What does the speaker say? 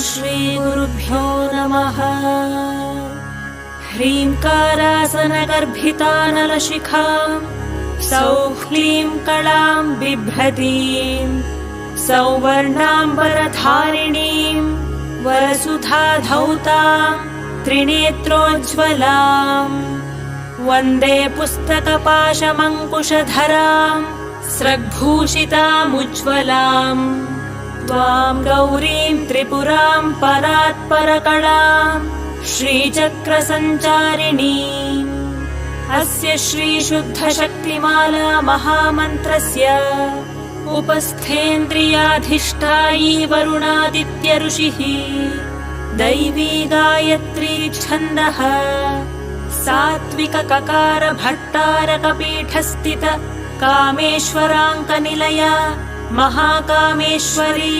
श्रीगुरुभ्यो नमः। ह्रीङ्कारासनगर्भितानलशिखाम् सौः क्लीं कलां बिभ्रतीम् सौवर्णाम्बरधारिणीम् वरसुधाधौताम् त्रिनेत्रोज्ज्वलाम् वन्दे पुस्तकपाशमङ्कुशधराम् स्रग्भूषितामुज्ज्वलाम् त्वां गौरीं त्रिपुरां परात्परकलाम् श्रीचक्रसञ्चारिणीम्। अस्य श्रीशुद्धशक्तिमाला महामन्त्रस्य उपस्थेन्द्रियाधिष्ठायी वरुणादित्य ऋषिः दैवी गायत्री छन्दः सात्विक ककार भट्टारकपीठस्थित कामेश्वराङ्कनिलया महाकामेश्वरी